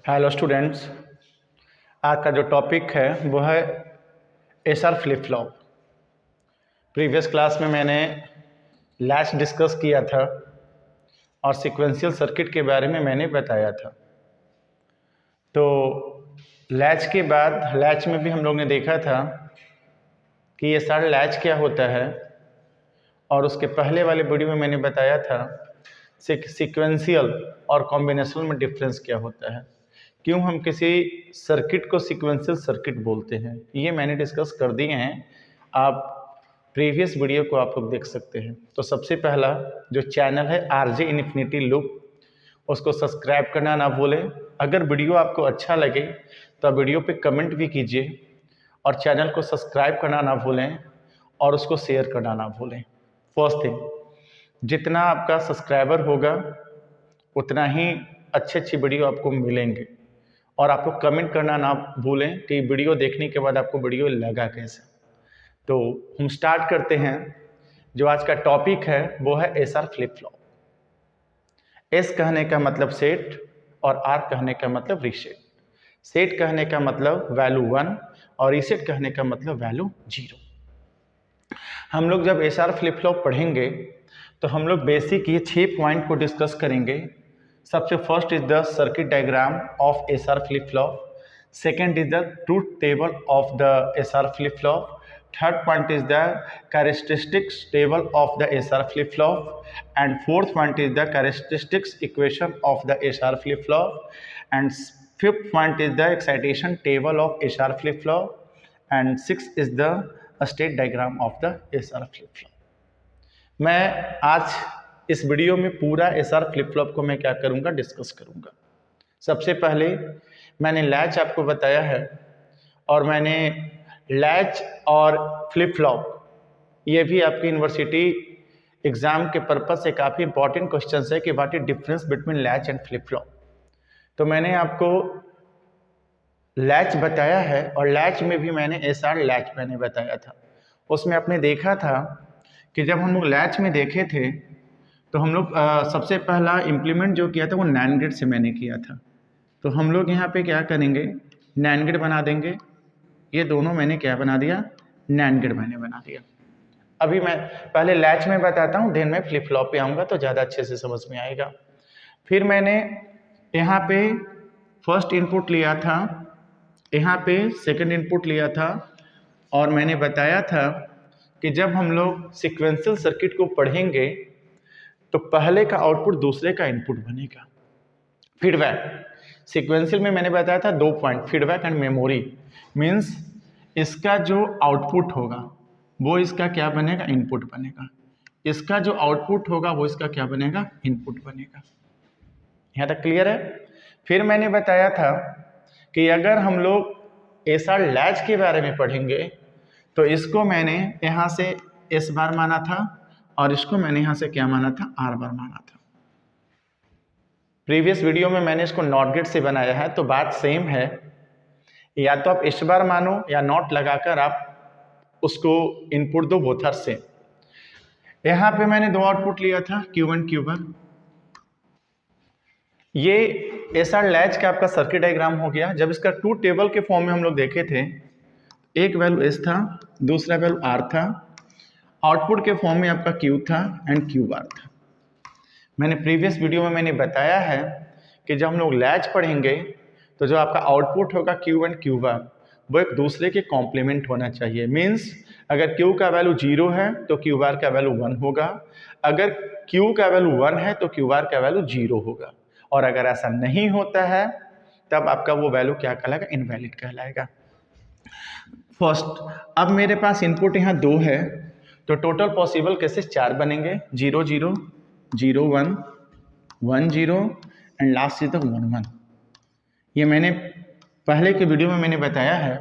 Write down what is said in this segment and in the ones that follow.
Hello students, आज का जो टॉपिक है वो है SR flip flop. Previous class में मैंने लैच डिस्कस किया था और सीक्वेंशियल सर्किट के बारे में मैंने बताया था। तो लैच के बाद लैच में भी हम लोग ने देखा था कि एसआर लैच क्या होता है, और उसके पहले वाले वीडियो में मैंने बताया था सीक्वेंशियल और कॉम्बिनेशनल में डिफरेंस क्या होता है, क्यों हम किसी सर्किट को सीक्वेंशियल सर्किट बोलते हैं, ये मैंने डिस्कस कर दिए हैं। आप प्रीवियस वीडियो को आप लोग देख सकते हैं। तो सबसे पहला जो चैनल है आरजे इन्फिनिटी लूप, उसको सब्सक्राइब करना ना भूलें। अगर वीडियो आपको अच्छा लगे तो वीडियो पे कमेंट भी कीजिए और चैनल को सब्सक्राइब करना ना भूलें और उसको शेयर करना ना भूलें। फर्स्ट थिंग, जितना आपका सब्सक्राइबर होगा उतना ही अच्छी अच्छी वीडियो आपको मिलेंगे। और आप लोग कमेंट करना ना भूलें कि वीडियो देखने के बाद आपको वीडियो लगा कैसे। तो हम स्टार्ट करते हैं। जो आज का टॉपिक है वो है एसआर फ्लिप फ्लॉप। एस कहने का मतलब सेट और आर कहने का मतलब रीसेट। सेट कहने का मतलब वैल्यू 1 और रीसेट कहने का मतलब वैल्यू 0। हम लोग जब एसआर फ्लिप फ्लॉप पढ़ेंगे तो हम लोग बेसिक ये 6 पॉइंट को डिस्कस करेंगे। सबसे first is the circuit diagram of SR flip flop, second is the truth table of the SR flip flop, third point is the characteristics table of the SR flip flop, and fourth point is the characteristics equation of the SR flip flop, and fifth point is the excitation table of SR flip flop, and six is the state diagram of the SR flip flop. मैं आज इस video में पूरा SR flip flop को मैं क्या करूंगा, discuss करूंगा। सबसे पहले मैंने लैच आपको बताया है, और मैंने लैच और फ्लिप फ्लॉप ये भी आपकी यूनिवर्सिटी एग्जाम के पर्पज से काफ़ी इंपॉर्टेंट क्वेश्चन है कि what is difference between latch and flip flop. तो मैंने आपको लैच बताया है, और लैच में भी मैंने एसआर लैच मैंने बताया था। उसमें आपने देखा था कि जब हम लोग लैच में देखे थे तो हम लोग सबसे पहला इम्प्लीमेंट जो किया था वो नैंड गेट से मैंने किया था। तो हम लोग यहाँ पे क्या करेंगे, नैंड गेट बना देंगे। ये दोनों मैंने क्या बना दिया, नैंड गेट मैंने बना दिया। अभी मैं पहले लैच में बताता हूँ, देन मैं फ्लिप फ्लॉप पे आऊँगा तो ज़्यादा अच्छे से समझ में आएगा। फिर मैंने यहाँ पे फर्स्ट इनपुट लिया था, यहाँ पे सेकंड इनपुट लिया था, और मैंने बताया था कि जब हम लोग सीक्वेंशियल सर्किट को पढ़ेंगे तो पहले का आउटपुट दूसरे का इनपुट बनेगा। फीडबैक सीक्वेंशियल में मैंने बताया था 2 point, feedback and memory. Means इसका जो आउटपुट होगा वो इसका क्या बनेगा, इनपुट बनेगा। इसका जो आउटपुट होगा वो इसका क्या बनेगा, इनपुट बनेगा। यहाँ तक क्लियर है। फिर मैंने बताया था कि अगर हम लोग एसआर लैच के बारे में पढ़ेंगे तो इसको मैंने यहाँ से एस बार माना था और इसको मैंने यहाँ से क्या माना था, आर बार माना था। प्रीवियस वीडियो में मैंने इसको नॉट गेट से बनाया है, तो बात सेम है। या तो आप एस बार मानो या नॉट लगाकर आप उसको इनपुट दो, बोथ आर सेम। यहाँ पे मैंने 2 आउटपुट लिया था, Q1 Q1। ये एसआर लैच का आपका सर्किट डायग्राम हो गया। जब इसका ट्रूथ टेबल के फॉर्म में हम लोग देखे थे, एक वैल्यू एस था, दूसरा वैल्यू आर था, आउटपुट के फॉर्म में आपका क्यू था एंड क्यू बार था। मैंने प्रीवियस वीडियो में मैंने बताया है कि जब हम लोग लैच पढ़ेंगे तो जो आपका आउटपुट होगा क्यू एंड क्यू बार वो एक दूसरे के कॉम्प्लीमेंट होना चाहिए। मीन्स अगर क्यू का वैल्यू 0 है तो क्यू बार का वैल्यू 1 होगा, अगर क्यू का वैल्यू 1 है तो क्यू बार का वैल्यू 0 होगा, और अगर ऐसा नहीं होता है तब आपका वो वैल्यू क्या कहलाएगा, इनवैलिड कहलाएगा। फर्स्ट, अब मेरे पास इनपुट यहाँ 2 है तो टोटल पॉसिबल केसेस 4 बनेंगे, 0 0 0 1 1 0 एंड लास्ट चीज तक 1 1। ये मैंने पहले के वीडियो में मैंने बताया है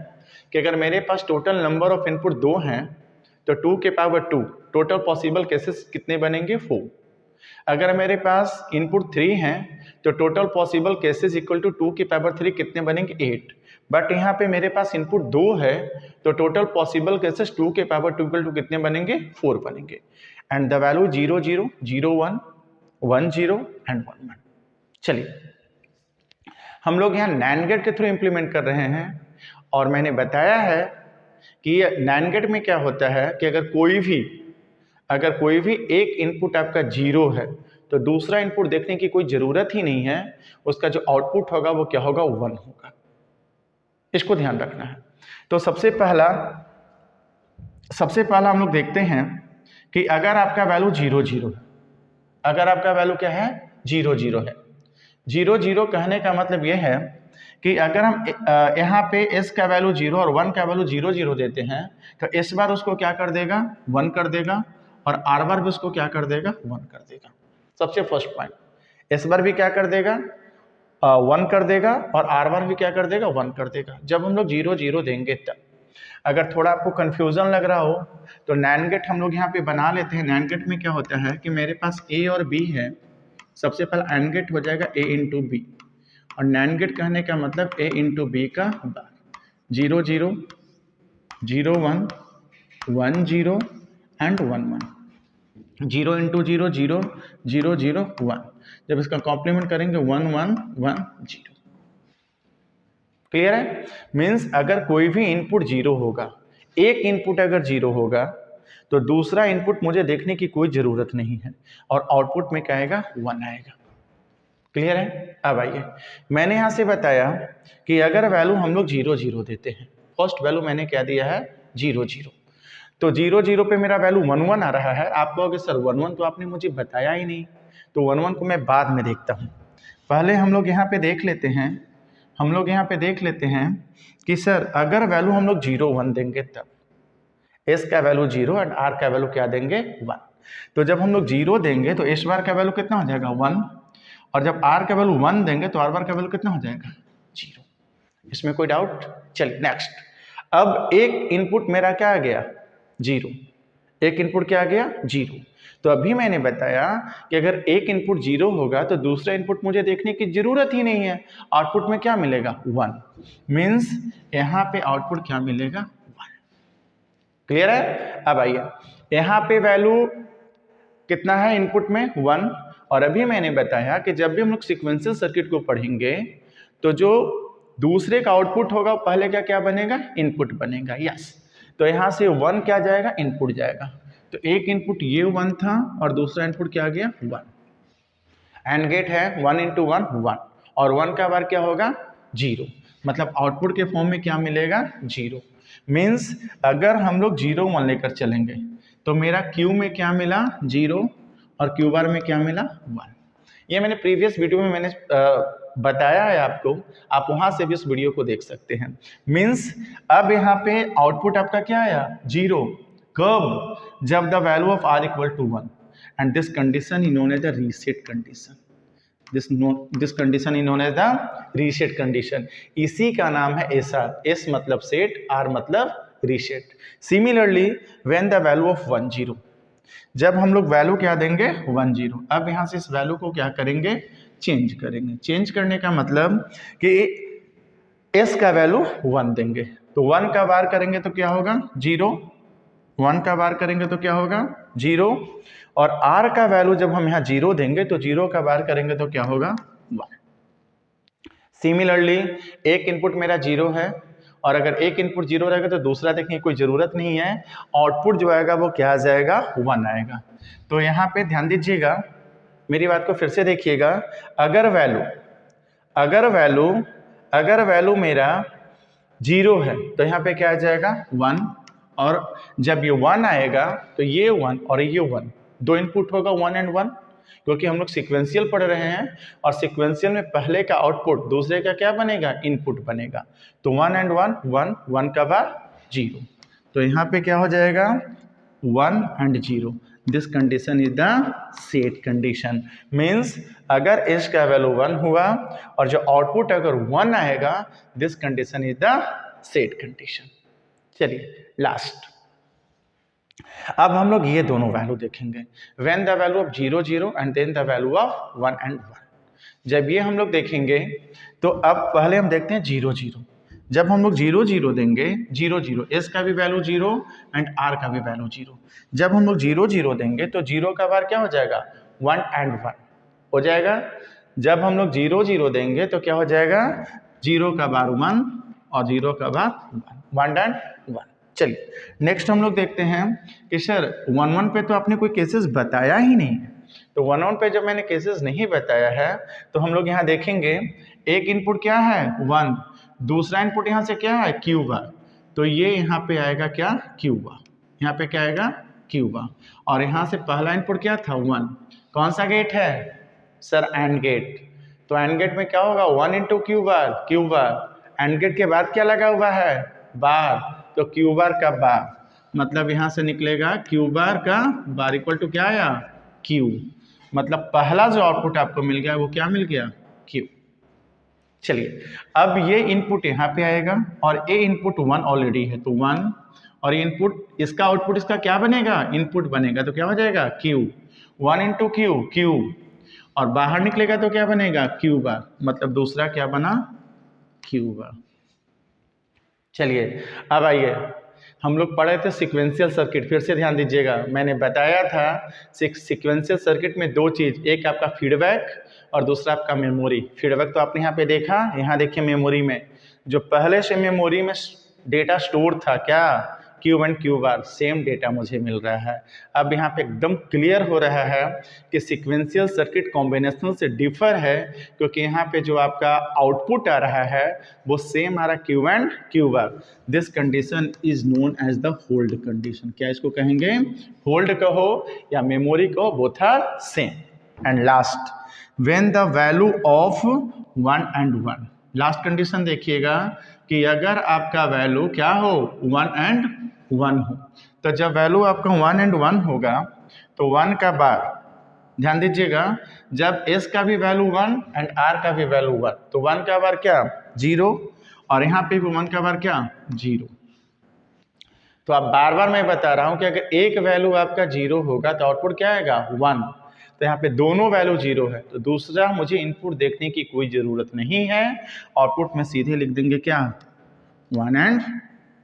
कि अगर मेरे पास टोटल नंबर ऑफ इनपुट 2 हैं तो 2 के पावर 2 टोटल पॉसिबल केसेस कितने बनेंगे, 4। अगर मेरे पास इनपुट 3 हैं तो total possible cases equal to 2 की पावर 3 कितने बनेंगे, 8। बट यहाँ पे मेरे पास इनपुट 2 है तो टोटल पॉसिबल केसेस 2 के पावर 2 इक्वल टू कितने बनेंगे, 4 बनेंगे। And the value 0 0 0 1 1 0 and 1 1। चलिए हम लोग यहाँ नैंड गेट के थ्रू इम्प्लीमेंट कर रहे हैं। और मैंने बताया है कि नैंड गेट में क्या होता है कि अगर कोई भी एक इनपुट आपका 0 है तो दूसरा इनपुट देखने की कोई ज़रूरत ही नहीं है, उसका जो आउटपुट होगा वो क्या होगा, 1 होगा। इसको ध्यान रखना है। तो सबसे पहला हम लोग देखते हैं कि अगर आपका वैल्यू 0 0 है, अगर आपका वैल्यू क्या है, 0 0 है। 0 0 कहने का मतलब ये है कि अगर हम यहाँ पे s का वैल्यू 0 और 1 का वैल्यू 0 0 देते हैं तो s बार उसको क्या कर देगा, 1 कर देगा, और r बार भी उसको क्या कर देगा, 1 कर देगा। सबसे फर्स्ट पॉइंट, s बार भी क्या कर देगा, 1 कर देगा, और r बार भी क्या कर देगा, 1 कर देगा। जब हम लोग 0 0 देंगे तब, अगर थोड़ा आपको कंफ्यूजन लग रहा हो तो नैंड गेट हम लोग यहाँ पे बना लेते हैं। नैंड गेट में क्या होता है कि मेरे पास a और b है, सबसे पहला एंड गेट हो जाएगा a इंटू बी, और नैंड गेट कहने का मतलब a इंटू बी का बार, 0 0 0 1 1 0 एंड 1 1, 0 इंटू 0 0 0 0 1। जब इसका कॉम्प्लीमेंट करेंगे 1 1 1 0। क्लियर है? मीन्स अगर कोई भी इनपुट 0 होगा, एक इनपुट अगर 0 होगा तो दूसरा इनपुट मुझे देखने की कोई जरूरत नहीं है, और आउटपुट में क्या आएगा, 1 आएगा। क्लियर है? अब आइए, मैंने यहां से बताया कि अगर वैल्यू हम लोग 0 0 देते हैं, फर्स्ट वैल्यू मैंने क्या दिया है, 0 0, तो 0 0 पे मेरा वैल्यू 1 1 आ रहा है। आप कहोगे सर 1 1 तो आपने मुझे बताया ही नहीं, तो 1 1 को मैं बाद में देखता हूँ। पहले हम लोग यहाँ पे देख लेते हैं, कि सर अगर वैल्यू हम लोग 0 1 देंगे तब s का वैल्यू 0 और r का वैल्यू क्या देंगे, 1। तो जब हम लोग 0 देंगे तो s बार का वैल्यू कितना हो जाएगा, 1, और जब r का वैल्यू 1 देंगे तो r बार का वैल्यू कितना हो जाएगा, 0। इसमें कोई डाउट? चलिए नेक्स्ट। अब एक इनपुट मेरा क्या आ गया, 0, एक इनपुट क्या आ गया, 0। तो अभी मैंने बताया कि अगर एक इनपुट 0 होगा तो दूसरा इनपुट मुझे देखने की जरूरत ही नहीं है, आउटपुट में क्या मिलेगा, 1। मीन्स यहाँ पे आउटपुट क्या मिलेगा, 1। क्लियर है? अब आइए, यहाँ पे वैल्यू कितना है इनपुट में, 1। और अभी मैंने बताया कि जब भी हम लोग सीक्वेंशियल सर्किट को पढ़ेंगे तो जो दूसरे का आउटपुट होगा पहले का क्या बनेगा, इनपुट बनेगा। यस, तो यहाँ से 1 क्या जाएगा, इनपुट जाएगा। तो एक इनपुट ये 1 था और दूसरा इनपुट क्या आ गया, 1। एंड गेट है 1 इंटू 1 1, और 1 का बार क्या होगा, 0। मतलब आउटपुट के फॉर्म में क्या मिलेगा, 0। मीन्स अगर हम लोग 0 1 लेकर चलेंगे तो मेरा Q में क्या मिला, 0, और Q बार में क्या मिला, 1। ये मैंने प्रीवियस वीडियो में मैंने बताया है आपको, आप वहां से भी उस वीडियो को देख सकते हैं। मीन्स अब यहाँ पे आउटपुट आपका क्या आया, 0। कब, जब the value of r equal to 1, and this condition is known as the reset condition. This condition is known as the reset condition. इसी का नाम है SR। S मतलब सेट, R मतलब reset. Similarly when the value of 1 0, जब हम लोग value क्या देंगे, 1 0। अब यहाँ से इस वैल्यू को क्या करेंगे, चेंज करेंगे। चेंज करने का मतलब कि s का वैल्यू 1 देंगे, तो 1 का बार करेंगे तो क्या होगा, 0। 1 का बार करेंगे तो क्या होगा, 0। और r का वैल्यू जब हम यहाँ 0 देंगे तो 0 का बार करेंगे तो क्या होगा, 1। सिमिलरली एक इनपुट मेरा 0 है, और अगर एक इनपुट 0 रहेगा तो दूसरा देखने की कोई जरूरत नहीं है, आउटपुट जो आएगा वो क्या आ जाएगा, 1 आएगा। तो यहाँ पे ध्यान दीजिएगा, मेरी बात को फिर से देखिएगा। अगर वैल्यू मेरा 0 है तो यहाँ पे क्या आ जाएगा, 1, और जब ये 1 आएगा तो ये 1 और ये 1, दो इनपुट होगा 1 एंड 1, क्योंकि हम लोग सीक्वेंशियल पढ़ रहे हैं, और सीक्वेंशियल में पहले का आउटपुट दूसरे का क्या बनेगा, इनपुट बनेगा। तो 1 एंड 1 1, 1 का बार 0, तो यहाँ पे क्या हो जाएगा, 1 and 0। This condition is the set condition. Means अगर s का वैल्यू 1 हुआ और जो आउटपुट अगर 1 आएगा, this condition is the set condition. चलिए लास्ट, अब हम लोग ये दोनों वैल्यू देखेंगे, when the value of 0 0 and then the value of 1 and 1। जब ये हम लोग देखेंगे तो अब पहले हम देखते हैं 0 0। जब हम लोग 0 0 देंगे, 0 0, s का भी वैल्यू 0 एंड r का भी वैल्यू 0। जब हम लोग 0 0 देंगे तो 0 का बार क्या हो जाएगा, 1 एंड 1 हो जाएगा। जब हम लोग 0 0 देंगे तो क्या हो जाएगा, 0 का बार 1 और 0 का बार 1 एंड 1। चलिए नेक्स्ट हम लोग देखते हैं कि सर 1 1 पे तो आपने कोई केसेस बताया ही नहीं है। तो 1 1 पे जब मैंने केसेस नहीं बताया है तो हम लोग यहाँ देखेंगे एक इनपुट क्या है 1, दूसरा इनपुट यहाँ से क्या है क्यू बार, तो ये यहाँ पे आएगा क्या क्यू बार, यहाँ पे क्या आएगा क्यू बार, और यहाँ से पहला इनपुट क्या था 1, कौन सा गेट है सर एंड गेट, तो एंड गेट में क्या होगा 1 into Q bar, and gate के बाद क्या लगा हुआ है बार, तो क्यू बार का बार, मतलब यहाँ से निकलेगा क्यू बार का बार इक्वल टू क्या आया क्यू, मतलब पहला जो आउटपुट आपको मिल गया वो क्या मिल गया क्यू। चलिए अब ये इनपुट यहाँ पे आएगा और ये इनपुट 1 ऑलरेडी है तो 1, और ये इनपुट इसका आउटपुट इसका क्या बनेगा इनपुट बनेगा, तो क्या हो जाएगा क्यू, 1 इंटू क्यू क्यू, और बाहर निकलेगा तो क्या बनेगा क्यू बार, मतलब दूसरा क्या बना क्यू बार। चलिए अब आइए हम लोग पढ़े थे सीक्वेंशियल सर्किट, फिर से ध्यान दीजिएगा, मैंने बताया था सीक्वेंशियल सर्किट में दो चीज़, एक आपका फीडबैक और दूसरा आपका मेमोरी। फीडबैक तो आपने यहाँ पे देखा, यहाँ देखिए मेमोरी में जो पहले से मेमोरी में डेटा स्टोर था क्या Q and Q bar, same data मुझे मिल रहा है। अब यहाँ पे एकदम क्लियर हो रहा है कि सीक्वेंशियल सर्किट कॉम्बिनेशनल से डिफर है, क्योंकि यहाँ पे जो आपका आउटपुट आ रहा है वो सेम आ रहा है Q and Q bar. This condition is known as the hold condition. क्या इसको कहेंगे होल्ड कहो या मेमोरी कहो, both are same. And last when the value of 1 and 1, last condition देखिएगा कि अगर आपका वैल्यू क्या हो 1 एंड 1 हो, तो जब वैल्यू आपका 1 एंड 1 होगा तो 1 का बार, ध्यान दीजिएगा, जब s का भी वैल्यू 1 एंड r का भी वैल्यू 1, तो 1 का बार क्या 0 और यहाँ पे भी 1 का बार क्या 0। तो आप बार बार मैं बता रहा हूँ कि अगर एक वैल्यू आपका 0 होगा तो आउटपुट क्या आएगा 1, तो यहाँ पे दोनों वैल्यू 0 है, तो दूसरा मुझे इनपुट देखने की कोई ज़रूरत नहीं है, आउटपुट में सीधे लिख देंगे क्या 1 एंड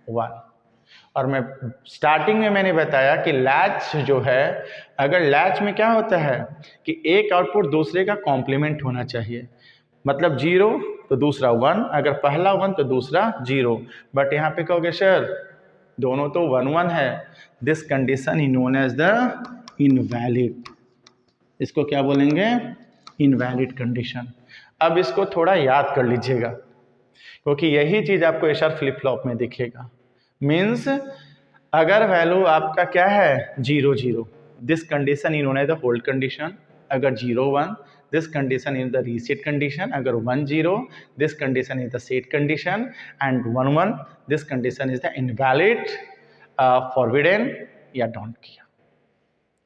1। और मैं स्टार्टिंग में मैंने बताया कि लैच जो है, अगर लैच में क्या होता है कि एक आउटपुट दूसरे का कॉम्प्लीमेंट होना चाहिए, मतलब 0 तो दूसरा 1, अगर पहला 1 तो दूसरा 0, बट यहाँ पे कहोगे सर दोनों तो 1 1 है, this condition is known as the invalid. इसको क्या बोलेंगे इनवैलिड कंडीशन। अब इसको थोड़ा याद कर लीजिएगा, क्योंकि यही चीज़ आपको एसआर फ्लिप फ्लॉप में दिखेगा। मीन्स अगर वैल्यू आपका क्या है 0 0, this condition is known as the hold condition, अगर 0 1 this condition is the reset condition, अगर 1 0 this condition is the set condition, and 1 1 this condition is the invalid, forbidden या don't किया।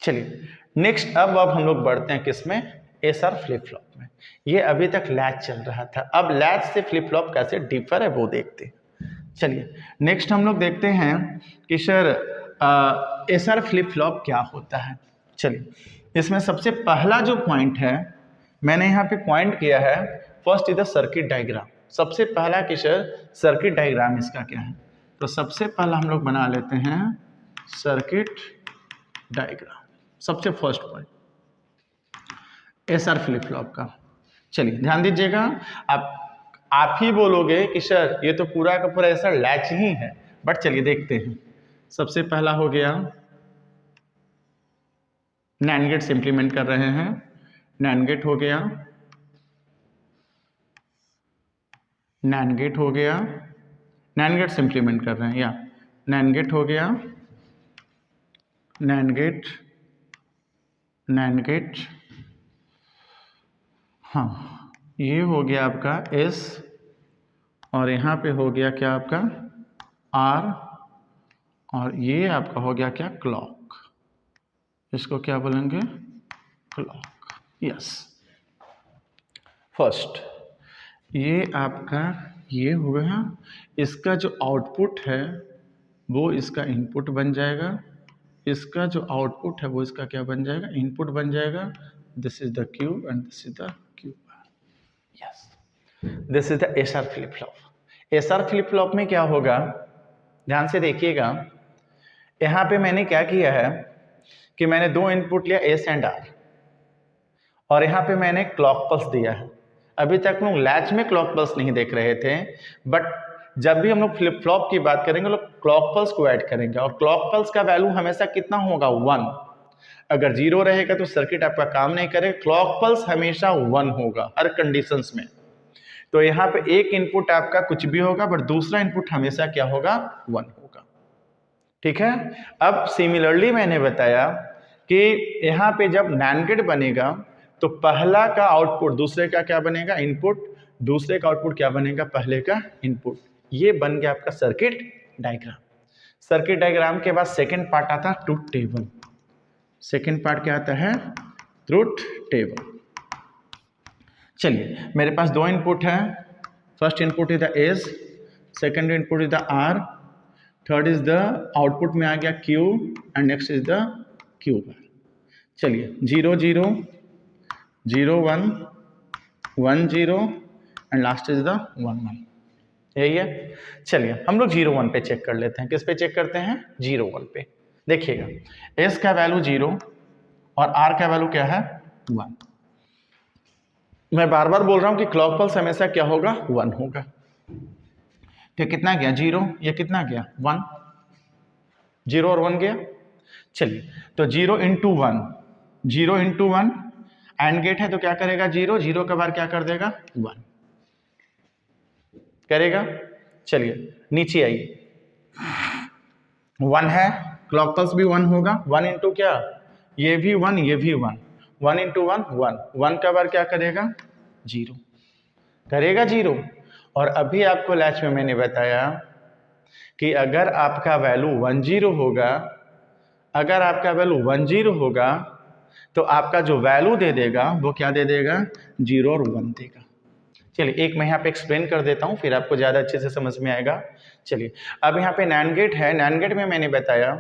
चलिए नेक्स्ट अब हम लोग बढ़ते हैं किसमें एसआर फ्लिप फ्लॉप में। ये अभी तक लैच चल रहा था, अब लैच से फ्लिप फ्लॉप कैसे डिफर है वो देखते हैं। चलिए नेक्स्ट हम लोग देखते हैं कि सर एसआर फ्लिप फ्लॉप क्या होता है। चलिए इसमें सबसे पहला जो पॉइंट है मैंने यहाँ पे पॉइंट किया है, first is the circuit diagram. सबसे पहला कि सर सर्किट डायग्राम इसका क्या है, तो सबसे पहला हम लोग बना लेते हैं सर्किट डायग्राम, सबसे first point SR flip flop का। चलिए ध्यान दीजिएगा, आप ही बोलोगे कि सर ये तो पूरा का पूरा एसआर लैच ही है, बट चलिए देखते हैं। सबसे पहला हो गया नैंड गेट से इंप्लीमेंट कर रहे हैं, नैंड गेट हो गया, नैंड गेट हो गया, नैंड गेट से इंप्लीमेंट कर रहे हैं, या नैंड गेट हो गया, नैंड गेट, नैंड गेट, हाँ ये हो गया आपका S, और यहाँ पे हो गया क्या आपका R, और ये आपका हो गया क्या क्लॉक, इसको क्या बोलेंगे क्लॉक। यस फर्स्ट ये आपका ये हो गया, इसका जो आउटपुट है वो इसका इनपुट बन जाएगा, इसका जो आउटपुट है वो इसका क्या बन जाएगा इनपुट बन जाएगा। This is the Q and this is the Q। Yes this is the SR flip flop. SR flip flop में क्या होगा ध्यान से देखिएगा, यहाँ पे मैंने क्या किया है कि मैंने दो इनपुट लिया S एंड R, और यहाँ पे मैंने क्लॉक पल्स दिया है। अभी तक हम लोग लैच में क्लॉक पल्स नहीं देख रहे थे, बट जब भी हम लोग फ्लिप फ्लॉप की बात करेंगे लोग क्लॉक पल्स को ऐड करेंगे, और क्लॉक पल्स का वैल्यू हमेशा कितना होगा 1। अगर 0 रहेगा तो सर्किट आपका काम नहीं करेगा, क्लॉक पल्स हमेशा 1 होगा हर कंडीशंस में। तो यहाँ पे एक इनपुट आपका कुछ भी होगा, बट दूसरा इनपुट हमेशा क्या होगा 1 होगा। ठीक है। अब सिमिलरली मैंने बताया कि यहाँ पे जब NAND गेट बनेगा तो पहला का आउटपुट दूसरे का क्या बनेगा इनपुट, दूसरे का आउटपुट क्या बनेगा पहले का इनपुट। ये बन गया आपका सर्किट डायग्राम। सर्किट डायग्राम के बाद सेकंड पार्ट आता है ट्रुथ टेबल। सेकंड पार्ट क्या आता है ट्रुथ टेबल। चलिए मेरे पास दो इनपुट है, first input is the S, second input is the R, third is the output में आ गया Q and next is the Q bar. चलिए 0 0 0 1 1 0 एंड लास्ट इज द 1 1, यही है। चलिए हम लोग 0 1 पे चेक कर लेते हैं। किस पे चेक करते हैं 0 1 पे। देखिएगा एस का वैल्यू 0 और आर का वैल्यू क्या है 1। मैं बार बार बोल रहा हूं कि क्लॉक पल्स हमेशा क्या होगा 1 होगा। तो कितना गया 0, ये कितना गया 1, 0 और 1 गया। चलिए तो 0 इंटू 1, 0 इंटू 1 एंड गेट है तो क्या करेगा 0 0 के बार क्या कर देगा 1 करेगा। चलिए नीचे आइए, 1 है क्लॉक पल्स भी 1 होगा, 1 इंटू क्या ये भी 1 ये भी 1, 1 इंटू 1 1, 1 का बार क्या करेगा 0 करेगा 0। और अभी आपको लैच में मैंने बताया कि अगर आपका वैल्यू 1 0 होगा, अगर आपका वैल्यू 1 0 होगा तो आपका जो वैल्यू दे देगा वो क्या दे देगा 0 और 1 देगा। चलिए एक मैं यहाँ पे एक्सप्लेन कर देता हूँ फिर आपको ज़्यादा अच्छे से समझ में आएगा। चलिए अब यहाँ पे NAND गेट है, NAND गेट में मैंने बताया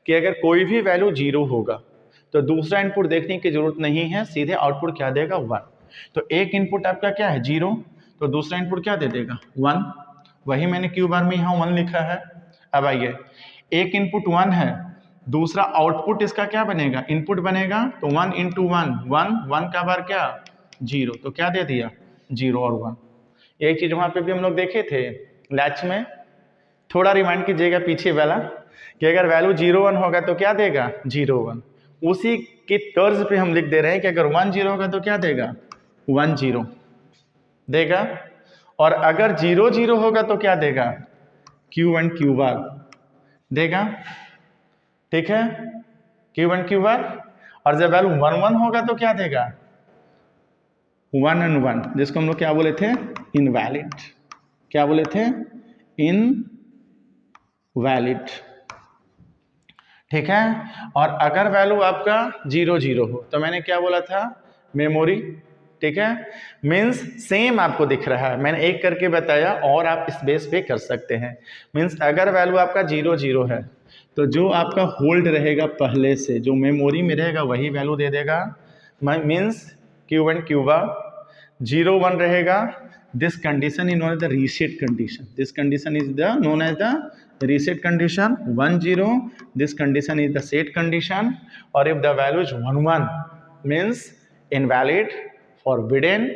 कि अगर कोई भी वैल्यू 0 होगा तो दूसरा इनपुट देखने की जरूरत नहीं है, सीधे आउटपुट क्या देगा 1। तो एक इनपुट आपका क्या है 0, तो दूसरा इनपुट क्या दे देगा 1, वही मैंने क्यू बार में यहाँ 1 लिखा है। अब आइए एक इनपुट 1 है, दूसरा आउटपुट इसका क्या बनेगा इनपुट बनेगा, तो 1 इंटू 1 1, 1 का बार क्या 0, तो क्या दे दिया 0 और 1। यही चीज वहां पे भी हम लोग देखे थे लैच में। थोड़ा रिमाइंड कीजिएगा पीछे वाला कि अगर वैल्यू 0 1 होगा तो क्या देगा 0 1, उसी की तर्ज पे हम लिख दे रहे हैं कि अगर 1 0 होगा तो क्या देगा 1 0 देगा, और अगर 0 0 होगा तो क्या देगा क्यू एंड क्यू बार देगा। ठीक है क्यू एंड क्यू बार। और जब वैल्यू 1 1 होगा तो क्या देगा 1 एंड 1, जिसको हम लोग क्या बोले थे इनवैलिड। क्या बोले थे इनवैलिड। ठीक है। और अगर वैल्यू आपका 0 0 हो तो मैंने क्या बोला था मेमोरी। ठीक है मीन्स सेम आपको दिख रहा है, मैंने एक करके बताया और आप इस बेस पे कर सकते हैं। मीन्स अगर वैल्यू आपका 0 0 है तो जो आपका होल्ड रहेगा पहले से जो मेमोरी में रहेगा वही वैल्यू दे देगा। Means Q and Q bar 0 1 रहेगा, this condition is known as the reset condition, this condition is the known as the reset condition. 1 0 this condition is the set condition, और if the value is 1 1 means invalid, forbidden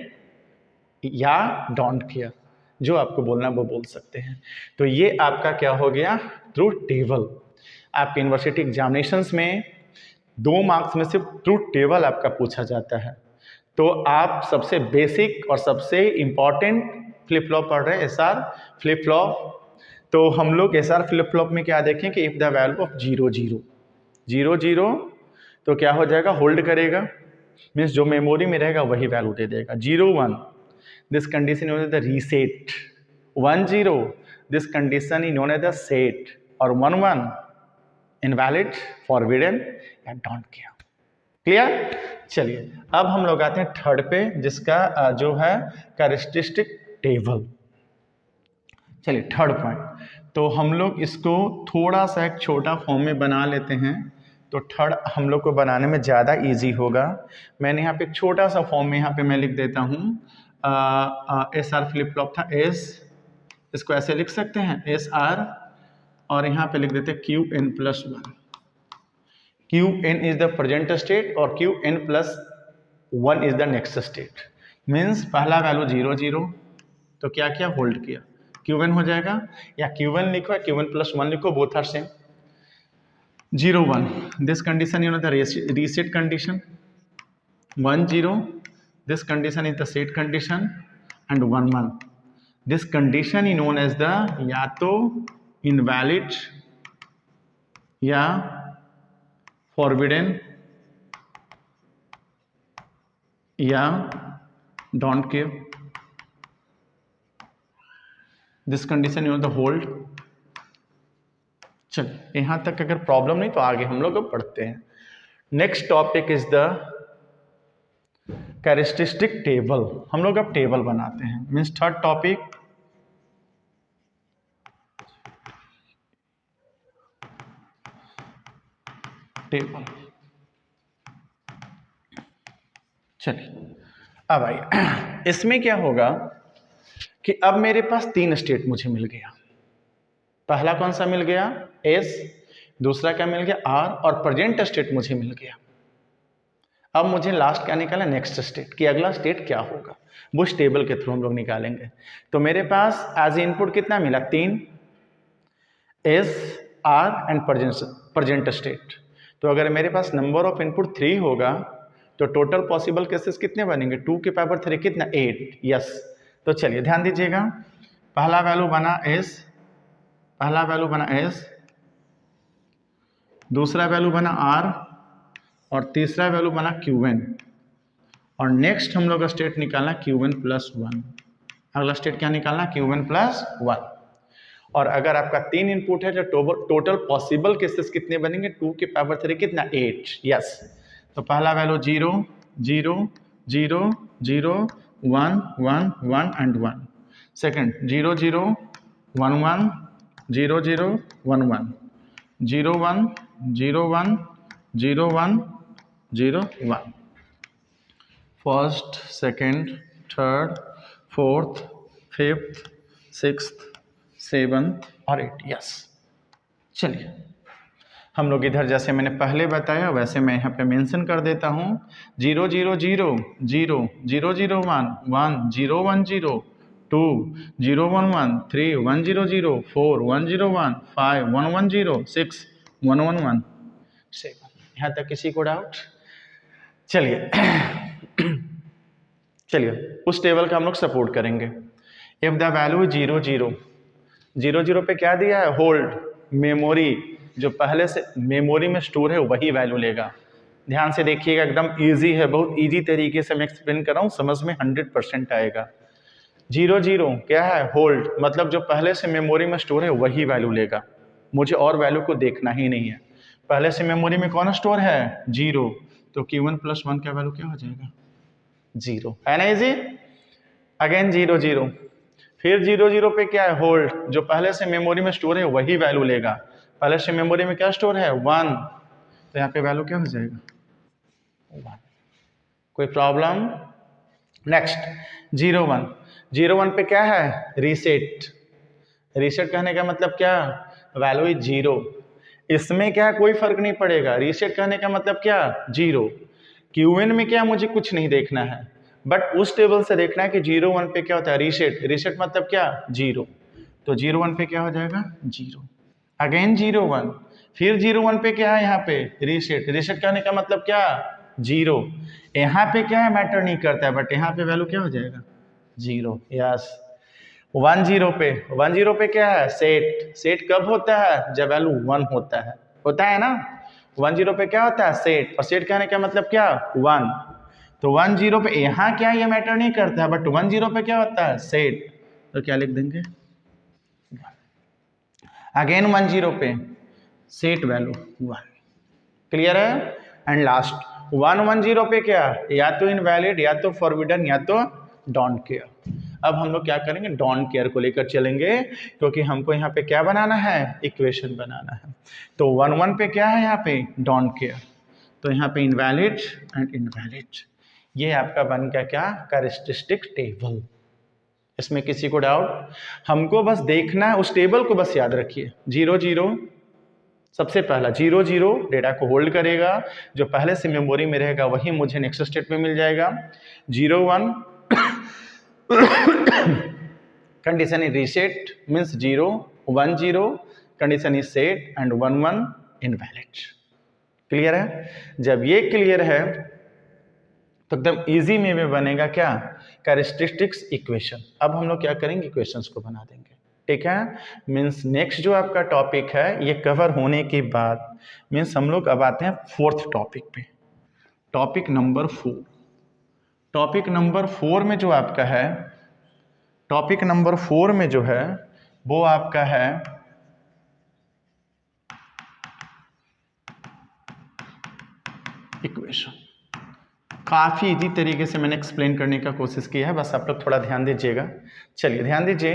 या don't care, जो आपको बोलना वो बोल सकते हैं। तो ये आपका क्या हो गया ट्रुथ टेबल। आपके यूनिवर्सिटी एग्जामिनेशंस में 2 मार्क्स में सिर्फ ट्रुथ टेबल आपका पूछा जाता है। तो आप सबसे बेसिक और सबसे इम्पॉर्टेंट फ्लिप फ्लॉप पढ़ रहे हैं एसआर फ्लिप फ्लॉप। तो हम लोग एसआर फ्लिप फ्लॉप में क्या देखें कि इफ द वैल्यू ऑफ 0 0 0 0 तो क्या हो जाएगा होल्ड करेगा, मीन्स जो मेमोरी में रहेगा वही वैल्यू दे देगा। 0 1 this condition known as the reset, 1 0 this condition is known as the set, और 1 1 इनवैलिड, फॉरबिडन या डोंट केयर। क्लियर। चलिए अब हम लोग आते हैं थर्ड पे, जिसका जो है कैरेक्टरिस्टिक टेबल। चलिए थर्ड पॉइंट, तो हम लोग इसको थोड़ा सा एक छोटा फॉर्म में बना लेते हैं, तो थर्ड हम लोग को बनाने में ज़्यादा इजी होगा। मैंने यहाँ पे एक छोटा सा फॉर्म में यहाँ पे मैं लिख देता हूँ एस आर फ्लिप फ्लॉप था एस, इसको ऐसे लिख सकते हैं एस आर, और यहाँ पे लिख देते हैं Q N plus 1। Q N is the present state और Q N plus 1 is the next state. Means पहला वैल्यू 0 0, तो क्या किया, होल्ड किया, Q1 हो जाएगा, या Q1 लिखो या Q1 प्लस 1 लिखो, both are same. 0 1, this condition you know the reset condition. 1 0, this condition is the set condition, and 1 1, this condition is known as the या तो invalid या forbidden या don't care, this condition you know the hold। चलिए यहाँ तक अगर problem नहीं तो आगे हम लोग अब पढ़ते हैं। Next topic is the characteristic table. हम लोग अब टेबल बनाते हैं, मीन्स थर्ड टॉपिक टेबल। चलिए अब आइए, इसमें क्या होगा कि अब मेरे पास 3 स्टेट मुझे मिल गया। पहला कौन सा मिल गया, एस, दूसरा क्या मिल गया, आर, और प्रेजेंट स्टेट मुझे मिल गया। अब मुझे लास्ट क्या निकाला, नेक्स्ट स्टेट, कि अगला स्टेट क्या होगा, वो इस टेबल के थ्रू हम लोग निकालेंगे। तो मेरे पास एज इनपुट कितना मिला, 3, S, R and present state. तो अगर मेरे पास नंबर ऑफ इनपुट 3 होगा तो टोटल पॉसिबल केसेस कितने बनेंगे, 2 की पावर 3 कितना, 8। यस, तो चलिए ध्यान दीजिएगा, पहला वैल्यू बना एस, पहला वैल्यू बना एस, दूसरा वैल्यू बना आर, और तीसरा वैल्यू बना Qn, और नेक्स्ट हम लोग का स्टेट निकालना Qn प्लस 1। अगला स्टेट क्या निकालना, Qn प्लस 1। और अगर आपका 3 इनपुट है तो टोटल पॉसिबल केसेस कितने बनेंगे, 2 की पावर 3 कितना, 8। यस, तो पहला value 0 0 0 0 1 1 1 and 1। Second 0 0 1 1 0 0 1 1 0 1 0 1 0 1 0 1। First, second, third, fourth, fifth, sixth, seventh और 8। यस, चलिए हम लोग इधर जैसे मैंने पहले बताया वैसे मैं यहाँ पे मेंशन कर देता हूँ। 0 0 0 0 0 0 1 1 0 1 0 2 0 1 1 3 1 0 0 4 1 0 1 5 1 1 0 6 1 1 1 7। यहाँ तक किसी को डाउट? चलिए चलिए उस टेबल का हम लोग सपोर्ट करेंगे। इफ द वैल्यू 0 0 0 0 पे क्या दिया है, होल्ड, मेमोरी, जो पहले से मेमोरी में स्टोर है वही वैल्यू लेगा। ध्यान से देखिएगा, एकदम इजी है, बहुत इजी तरीके से मैं एक्सप्लेन कर रहा हूँ, समझ में 100% आएगा। 0 0 क्या है, होल्ड, मतलब जो पहले से मेमोरी में स्टोर है वही वैल्यू लेगा, मुझे और वैल्यू को देखना ही नहीं है। पहले से मेमोरी में कौन स्टोर है, 0, तो Q1 प्लस 1 का वैल्यू क्या हो जाएगा, 0, है ना इजी। अगेन 0 0, फिर 0 0 पे क्या है, होल्ड, जो पहले से मेमोरी में स्टोर है वही वैल्यू लेगा। पहले से मेमोरी में क्या स्टोर है, 1, तो यहाँ पे वैल्यू क्या हो जाएगा, 1। कोई प्रॉब्लम? नेक्स्ट 0 1, 0 1 पे क्या है, रीसेट। रीसेट कहने का मतलब क्या, वैल्यू इज 0। इसमें क्या कोई फर्क नहीं पड़ेगा, रीसेट कहने का मतलब क्या, 0। Qn में क्या मुझे कुछ नहीं देखना है, बट उस टेबल से देखना है कि 0 1 पे क्या होता है, रीसेट। रीसेट मतलब क्या, 0, तो 0 1 पे क्या हो जाएगा, 0। अगेन 0 1, फिर 0 1 पे क्या है, यहाँ पे रीसेट। रीसेट कहने का मतलब क्या, 0। यहाँ पे क्या है मैटर नहीं करता है, बट यहाँ पे वैल्यू क्या हो जाएगा, 0। यस, 1 0 पे, 1 0 पे क्या है, सेट। सेट कब होता है, जब वैल्यू 1 होता है ना। 1 0 पे क्या होता है, सेट, और सेट कहने का मतलब क्या, 1। तो 1 0 पे यहाँ क्या ये मैटर नहीं करता है, बट 1 0 पे क्या होता है, सेट, तो क्या लिख देंगे, अगेन 1 0 पे सेट वैल्यू 1। क्लियर है? एंड लास्ट 1 1 0 पे क्या, या तो इनवैलिड, या तो फॉरबिडन, या तो डोंट केयर। अब हम लोग क्या करेंगे, डोंट केयर को लेकर चलेंगे, क्योंकि हमको यहाँ पे क्या बनाना है, इक्वेशन बनाना है। तो 1 1 पे क्या है, यहाँ पे डोंट केयर, तो यहाँ पे इनवैलिड एंड इनवैलिड। ये आपका बन गया क्या, कैरेक्टरिस्टिक टेबल। इसमें किसी को डाउट? हमको बस देखना है, उस टेबल को बस याद रखिए, 0 0 सबसे पहला 0 0 डेटा को होल्ड करेगा, जो पहले से मेमोरी में रहेगा वही मुझे नेक्स्ट स्टेट में मिल जाएगा। 0 1 condition is reset means 0 1 0 condition is set and 1 1 invalid. Clear है? जब ये क्लियर है तो एकदम इजी में बनेगा क्या, कैरेक्टरिस्टिक्स इक्वेशन। अब हम लोग क्या करेंगे, इक्वेशंस को बना देंगे। ठीक है, मीन्स नेक्स्ट जो आपका टॉपिक है ये कवर होने के बाद मीन्स हम लोग अब आते हैं फोर्थ टॉपिक पे, टॉपिक नंबर 4। टॉपिक नंबर 4 में जो आपका है, टॉपिक नंबर 4 में जो है वो आपका है इक्वेशन। काफ़ी इजी तरीके से मैंने एक्सप्लेन करने का कोशिश किया है, बस आप लोग थोड़ा ध्यान दीजिएगा। चलिए ध्यान दीजिए,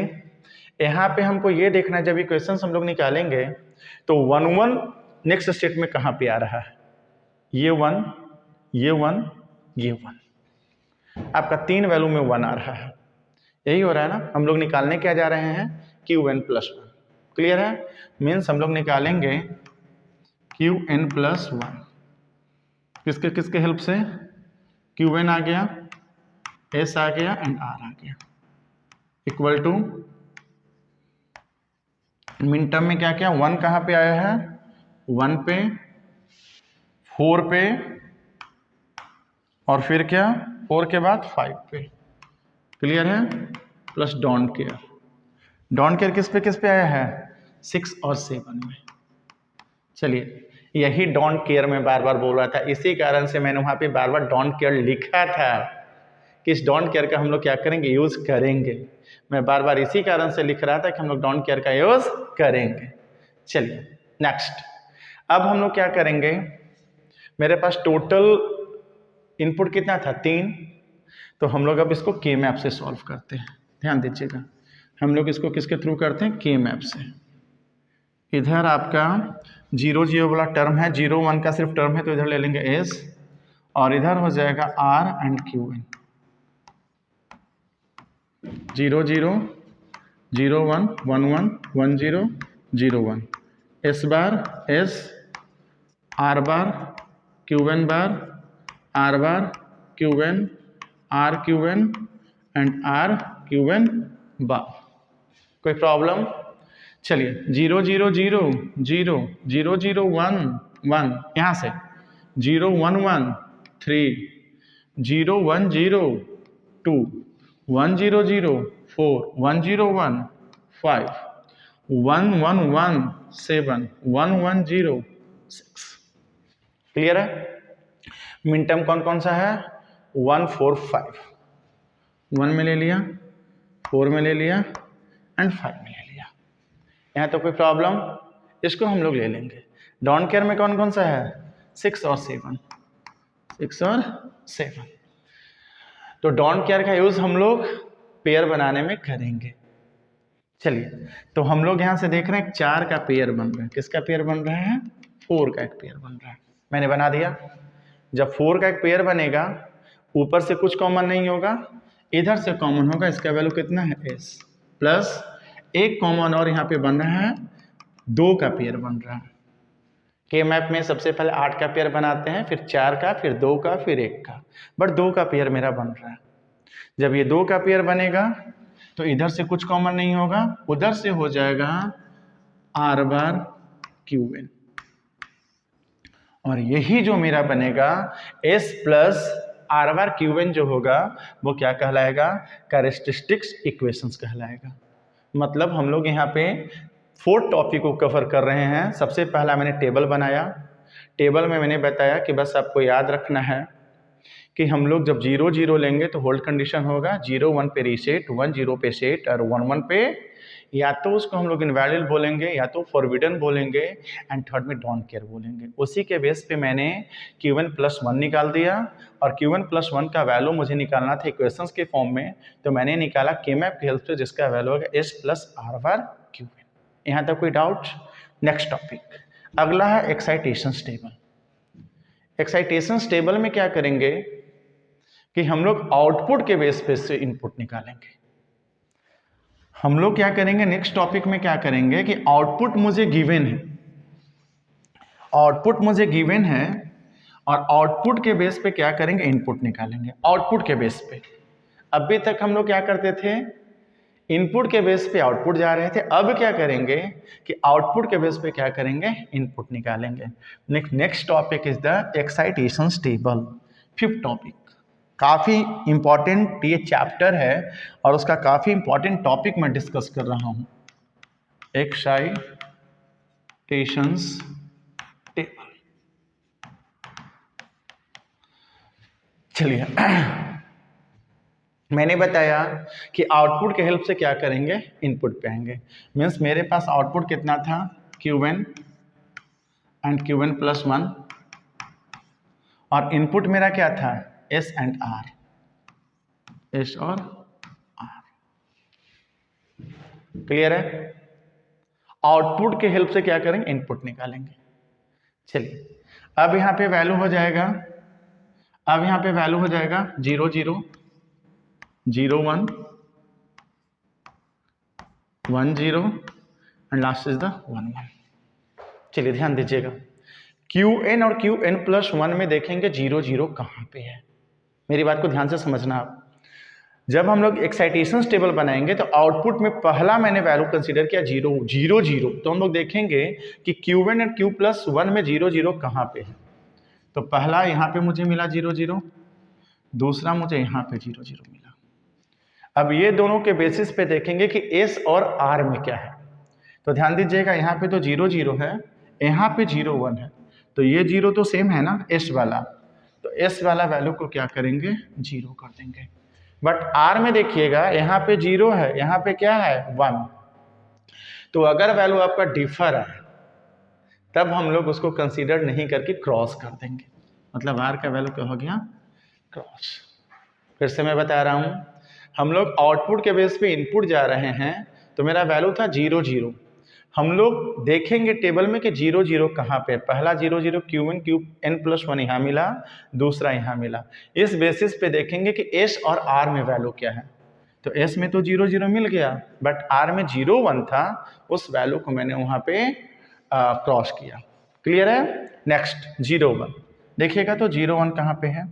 यहाँ पे हमको ये देखना है जब इक्वेशंस हम लोग निकालेंगे तो 1 1 नेक्स्ट स्टेट में कहाँ पे आ रहा है, ये 1 ये 1 ये 1, आपका 3 वैल्यू में 1 आ रहा है, यही हो रहा है ना। हम लोग निकालने क्या जा रहे हैं, QN + 1। क्लियर है? मीन्स हम लोग निकालेंगे QN + 1 किसके किसके हेल्प से, QN आ गया, S आ गया एंड R आ गया, इक्वल टू मिन टर्म में क्या क्या, 1 कहाँ पे आया है, 1 पे, 4 पे और फिर क्या 4 के बाद 5 पे। क्लियर है? Plus don't care. Don't care किस पे आया है, 6 और 7 में। चलिए, यही डोंट केयर में बार बार बोल रहा था, इसी कारण से मैंने वहां पे बार बार डोंट केयर लिखा था कि इस डोंट केयर का हम लोग क्या करेंगे, यूज करेंगे। मैं बार बार इसी कारण से लिख रहा था कि हम लोग डोंट केयर का यूज करेंगे। चलिए नेक्स्ट, अब हम लोग क्या करेंगे, मेरे पास टोटल इनपुट कितना था, 3, तो हम लोग अब इसको के मैप से सॉल्व करते हैं। ध्यान दीजिएगा, हम लोग इसको किसके थ्रू करते हैं, के मैप से। इधर आपका 0 0 वाला टर्म है, 0 1 का सिर्फ टर्म है तो इधर ले लेंगे S और इधर हो जाएगा R and QN। 0 0 0 1 1 1 1 0 0 1, S bar S, R bar QN bar, R bar QN, R QN and R QN बार। कोई प्रॉब्लम? चलिए 0 0 0 0 0 0 1 1, यहाँ से 0 1 1 3, 0 1 0 2, 1 0 0 4, 1 0 1 5, 1 1 1 7, 1 1 0 6। क्लियर है? मिन टर्म कौन कौन सा है, 1 4 5, 1 में ले लिया, 4 में ले लिया एंड 5 में ले लिया। यहाँ तो कोई प्रॉब्लम, इसको हम लोग ले लेंगे। डोंट केयर में कौन कौन सा है, 6 और 7, 6 और 7। तो डोंट केयर का यूज हम लोग पेयर बनाने में करेंगे। चलिए, तो हम लोग यहाँ से देख रहे हैं 4 का पेयर बन रहा है, किसका पेयर बन रहा है, 4 का एक पेयर बन रहा है। मैंने बना दिया। जब 4 का एक पेयर बनेगा, ऊपर से कुछ कॉमन नहीं होगा, इधर से कॉमन होगा, इसका वैल्यू कितना है S, प्लस एक कॉमन और यहाँ पे बन रहा है, 2 का पेयर बन रहा है। के मैप में सबसे पहले 8 का पेयर बनाते हैं, फिर 4 का, फिर 2 का, फिर 1 का, बट 2 का पेयर मेरा बन रहा है। जब ये 2 का पेयर बनेगा तो इधर से कुछ कॉमन नहीं होगा, उधर से हो जाएगा R बार QN, और यही जो मेरा बनेगा S प्लस R बार QN जो होगा वो क्या कहलाएगा, कैरेक्टरिस्टिक्स इक्वेशंस कहलाएगा। मतलब हम लोग यहाँ पे 4 टॉपिक को कवर कर रहे हैं। सबसे पहला मैंने टेबल बनाया, टेबल में मैंने बताया कि बस आपको याद रखना है कि हम लोग जब 0 0 लेंगे तो होल्ड कंडीशन होगा, 0 1 पे रीसेट, 1 0 पे सेट और 1 1 पे या तो उसको हम लोग इनवैलिड बोलेंगे या तो फॉरबिडन बोलेंगे एंड थर्ड में डोंट केयर बोलेंगे। उसी के बेस पे मैंने Q1 + 1 निकाल दिया और Q1 + 1 का वैल्यू मुझे निकालना था इक्वेशंस के फॉर्म में, तो मैंने निकाला के मैप की हेल्प से, जिसका वैल्यू होगा S + R बार QN। यहाँ तक कोई डाउट? नेक्स्ट टॉपिक अगला है एक्साइटेशंस टेबल। एक्साइटेशंस टेबल में क्या करेंगे कि हम लोग आउटपुट के बेस पे से इनपुट निकालेंगे। हम लोग क्या करेंगे नेक्स्ट टॉपिक में, क्या करेंगे कि आउटपुट मुझे गिवन है, आउटपुट मुझे गिवन है और आउटपुट के बेस पे क्या करेंगे, इनपुट निकालेंगे आउटपुट के बेस पे। अभी तक हम लोग क्या करते थे, इनपुट के बेस पे आउटपुट जा रहे थे, अब क्या करेंगे कि आउटपुट के बेस पे क्या करेंगे, इनपुट निकालेंगे। Next topic is the excitation table, fifth topic. काफ़ी इंपॉर्टेंट ये चैप्टर है और उसका काफ़ी इंपॉर्टेंट टॉपिक मैं डिस्कस कर रहा हूँ, एक्साइटेशंस टेबल। चलिए मैंने बताया कि आउटपुट के हेल्प से क्या करेंगे, इनपुट पे आएंगे। मीन्स मेरे पास आउटपुट कितना था, Q1 एंड Q1 प्लस 1 और इनपुट मेरा क्या था, S एंड R, S और R। क्लियर है? आउटपुट के हेल्प से क्या करेंगे, इनपुट निकालेंगे। चलिए अब यहाँ पे वैल्यू हो जाएगा, अब यहाँ पे वैल्यू हो जाएगा 0 0 0 1 1 0 एंड लास्ट इज द 1 1। चलिए ध्यान दीजिएगा, Qn और Qn प्लस 1 में देखेंगे 0 0 कहाँ पे है। मेरी बात को ध्यान से समझना आप। जब हम लोग एक्साइटेशन टेबल बनाएंगे तो आउटपुट में पहला मैंने वैल्यू कंसीडर किया 0 0 0, तो हम लोग देखेंगे कि Q1 और Q प्लस 1 में 0 0 कहाँ पे है। तो पहला यहाँ पे मुझे मिला 0 0, दूसरा मुझे यहाँ पे 0 0 मिला। अब ये दोनों के बेसिस पे देखेंगे कि S और R में क्या है। तो ध्यान दीजिएगा, यहाँ पे तो 0 0 है, यहाँ पे 0 1 है, तो ये 0 तो सेम है ना S वाला, तो S वाला वैल्यू को क्या करेंगे, 0 कर देंगे। बट R में देखिएगा, यहाँ पे 0 है, यहाँ पे क्या है 1, तो अगर वैल्यू आपका डिफर है तब हम लोग उसको कंसीडर नहीं करके क्रॉस कर देंगे। मतलब R का वैल्यू क्या हो गया, क्रॉस। फिर से मैं बता रहा हूँ, हम लोग आउटपुट के बेस पे इनपुट जा रहे हैं, तो मेरा वैल्यू था 0 0। हम लोग देखेंगे टेबल में कि 0 0 कहाँ पे, पहला 0 0 Q1 Qn प्लस 1 यहाँ मिला, दूसरा यहाँ मिला। इस बेसिस पे देखेंगे कि S और R में वैल्यू क्या है। तो S में तो 0 0 मिल गया, बट R में 0 1 था, उस वैल्यू को मैंने वहाँ पे क्रॉस किया। क्लियर है? नेक्स्ट 0 1 देखिएगा, तो 0 1 कहाँ पे है,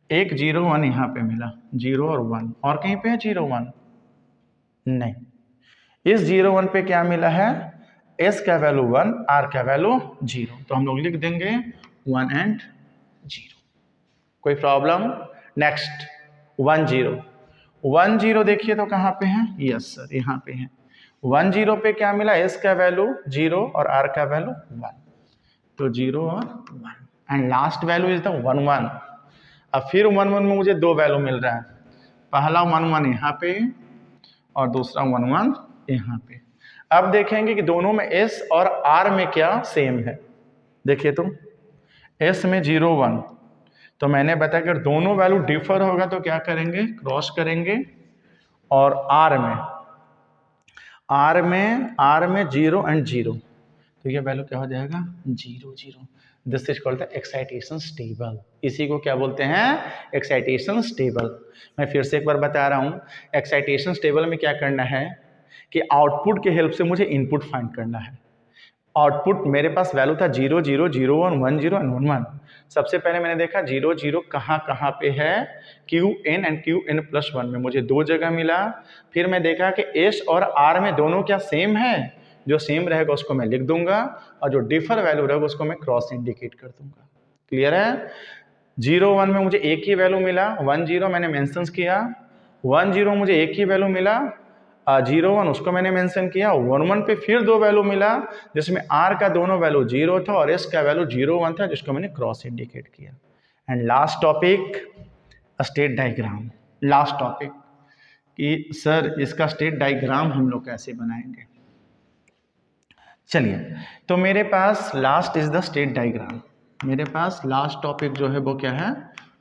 एक 0 1 यहाँ पे मिला, 0 और 1, और कहीं पे है 0 1 नहीं। इस 0 1 पे क्या मिला है, S का वैल्यू 1, R का वैल्यू 0, तो हम लोग लिख देंगे 1 एंड 0। कोई प्रॉब्लम? नेक्स्ट 1 0 1 0 देखिए तो कहाँ पे है, यस सर यहाँ पे है। 1 0 पे क्या मिला, S का वैल्यू 0 और R का वैल्यू 1, तो 0 और 1 and last value is the 1 1। अब फिर 1 1 में मुझे दो वैल्यू मिल रहा है, पहला 1 1 यहाँ पे और दूसरा 1 1 यहाँ पे। अब देखेंगे कि दोनों में S और R में क्या सेम है। देखिए तो S में 0 1, तो मैंने बताया कि दोनों वैल्यू डिफर होगा तो क्या करेंगे, क्रॉस करेंगे। और R में 0 एंड 0, तो ये वैल्यू क्या हो जाएगा, 0 0। This is called the excitation table. इसी को क्या बोलते हैं, एक्साइटेशन टेबल। मैं फिर से एक बार बता रहा हूँ, एक्साइटेशन टेबल में क्या करना है कि आउटपुट के हेल्प से मुझे इनपुट फाइंड करना है। आउटपुट मेरे पास वैल्यू था 0 0 0 1 1 0 एंड 1 1। सबसे पहले मैंने देखा 0 0 कहाँ पे है, Qn एंड Qn प्लस 1 में मुझे दो जगह मिला। फिर मैं देखा कि S और R में दोनों क्या सेम है, जो सेम रहेगा उसको मैं लिख दूंगा और जो डिफर वैल्यू रहेगा उसको मैं क्रॉस इंडिकेट कर दूंगा। क्लियर है? 0 1 में मुझे एक ही वैल्यू मिला, 1 0 मैंने मेंशन किया, 1 0 मुझे एक ही वैल्यू मिला, 0 1 उसको मैंने मेंशन किया, 1 1 पे फिर दो वैल्यू मिला जिसमें R का दोनों वैल्यू 0 था और S का वैल्यू 0 1 था, जिसको मैंने क्रॉस इंडिकेट किया। And last topic state diagram. Last topic कि सर इसका स्टेट डायग्राम हम लोग कैसे बनाएंगे। चलिए, तो मेरे पास last is the state diagram. मेरे पास लास्ट टॉपिक जो है वो क्या है,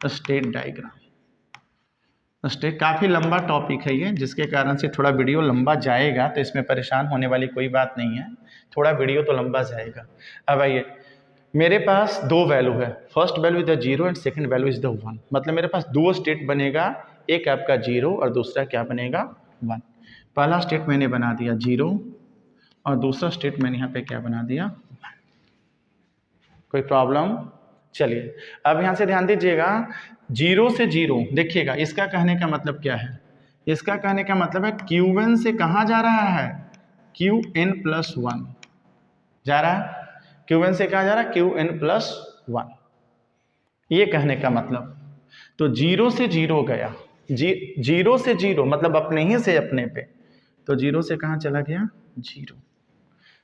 स्टेट डायग्राम। स्टेट काफ़ी लंबा टॉपिक है ये, जिसके कारण से थोड़ा वीडियो लंबा जाएगा, तो इसमें परेशान होने वाली कोई बात नहीं है, थोड़ा वीडियो तो लंबा जाएगा। अब आइए, मेरे पास दो वैल्यू है, first value is the 0 and second value is the 1। मतलब मेरे पास दो स्टेट बनेगा, एक आपका 0 और दूसरा क्या बनेगा 1। पहला स्टेट मैंने बना दिया 0 और दूसरा स्टेट मैंने यहाँ पे क्या बना दिया 1। कोई प्रॉब्लम? चलिए अब यहाँ से ध्यान दीजिएगा, 0 से 0 देखिएगा, इसका कहने का मतलब क्या है? इसका कहने का मतलब है Qn से कहाँ जा रहा है? Qn+1 जा रहा है। Qn से कहाँ जा रहा है? Qn+1, ये कहने का मतलब। तो 0 से 0 गया, 0 से 0 मतलब अपने ही से अपने पे, तो 0 से कहाँ चला गया? 0।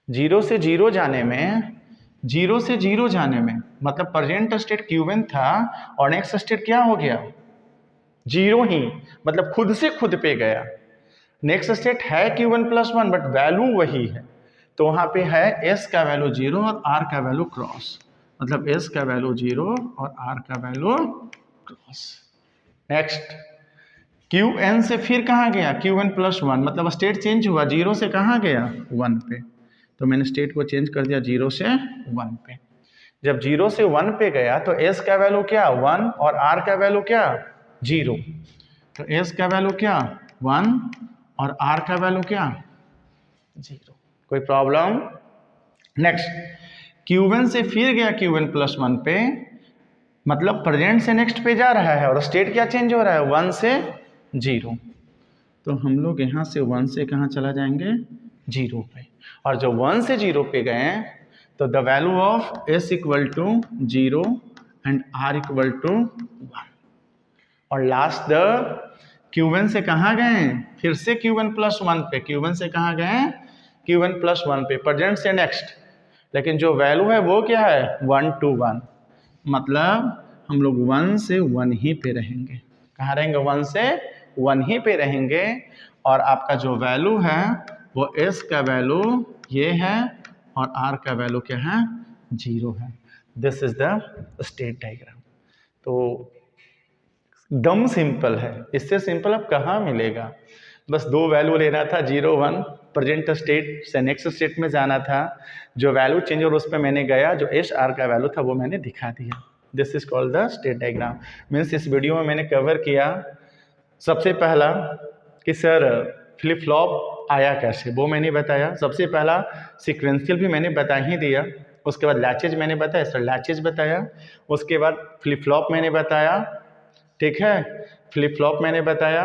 0 से 0 जाने में, 0 से 0 जाने में मतलब प्रेजेंट स्टेट Qn था और नेक्स्ट स्टेट क्या हो गया? 0 ही, मतलब खुद से खुद पे गया। नेक्स्ट स्टेट है Qn+1 बट वैल्यू वही है, तो वहाँ पे है S का वैल्यू 0 और R का वैल्यू क्रॉस, मतलब S का वैल्यू 0 और R का वैल्यू क्रॉस। नेक्स्ट Qn से फिर कहाँ गया? Qn+1 मतलब स्टेट चेंज हुआ, 0 से कहाँ गया? 1 पे, तो मैंने स्टेट को चेंज कर दिया 0 से 1 पे। जब 0 से 1 पे गया तो S का वैल्यू क्या? 1 और R का वैल्यू क्या? 0। तो S का वैल्यू क्या? 1 और R का वैल्यू क्या? 0। कोई प्रॉब्लम? नेक्स्ट Qn से फिर गया Qn+1 पे, मतलब प्रेजेंट से नेक्स्ट पे जा रहा है और स्टेट क्या चेंज हो रहा है? 1 से 0। तो हम लोग यहाँ से 1 से कहाँ चला जाएंगे? 0 पे, और जब 1 से 0 पे गए तो the value of S equal to 0 and R equal to 1। और लास्ट द Qn से कहाँ गए? फिर से Qn+1 पे, Qn से कहाँ गए? Qn+1 पे, प्रेजेंट से नेक्स्ट, लेकिन जो वैल्यू है वो क्या है? 1 to 1, मतलब हम लोग 1 से 1 ही पे रहेंगे। कहाँ रहेंगे? 1 से 1 ही पे रहेंगे, और आपका जो वैल्यू है वो S का वैल्यू ये है और R का वैल्यू क्या है? 0 है। This is the state diagram. तो एकदम सिंपल है, इससे सिंपल अब कहाँ मिलेगा? बस दो वैल्यू लेना था, 0 1, प्रेजेंट स्टेट से नेक्स्ट स्टेट में जाना था, जो वैल्यू चेंज और उस पर मैंने गया, जो एस आर का वैल्यू था वो मैंने दिखा दिया। This is called the state diagram. Means इस वीडियो में मैंने कवर किया सबसे पहला कि सर फ्लिप फ्लॉप आया कैसे, वो मैंने बताया। सबसे पहला सीक्वेंशियल भी मैंने बता ही दिया, उसके बाद लैचेज मैंने बताया, सर लैचेज बताया, उसके बाद फ्लिप फ्लॉप मैंने बताया, ठीक है, फ्लिप फ्लॉप मैंने बताया,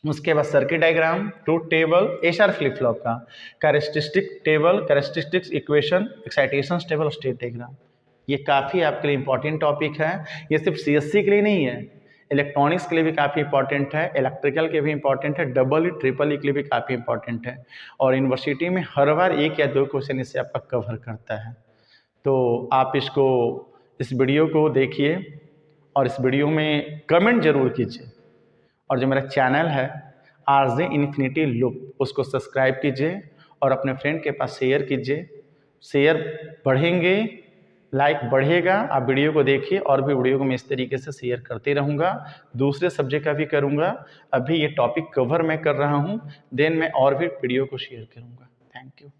उसके बाद circuit diagram, truth table, SR flip flop का, characteristic table, characteristics equation, excitation table और स्टेट डायग्राम। ये काफ़ी आपके लिए इंपॉर्टेंट टॉपिक है। ये सिर्फ सीएससी के लिए नहीं है, इलेक्ट्रॉनिक्स के लिए भी काफ़ी इंपॉर्टेंट है, इलेक्ट्रिकल के भी इंपॉर्टेंट है, डबल ई ट्रिपल ई के लिए भी काफ़ी इंपॉर्टेंट है, और यूनिवर्सिटी में हर बार 1 या 2 क्वेश्चन इससे आपका कवर करता है। तो आप इस वीडियो को देखिए और इस वीडियो में कमेंट जरूर कीजिए, और जो मेरा चैनल है आरजे इन्फिनिटी लूप, उसको सब्सक्राइब कीजिए और अपने फ्रेंड के पास शेयर कीजिए। शेयर बढ़ेंगे, लाइक बढ़ेगा, आप वीडियो को देखिए, और भी वीडियो को मैं इस तरीके से शेयर करते रहूँगा, दूसरे सब्जेक्ट का भी करूँगा। अभी ये टॉपिक कवर मैं कर रहा हूँ, देन मैं और भी वीडियो को शेयर करूँगा। Thank you.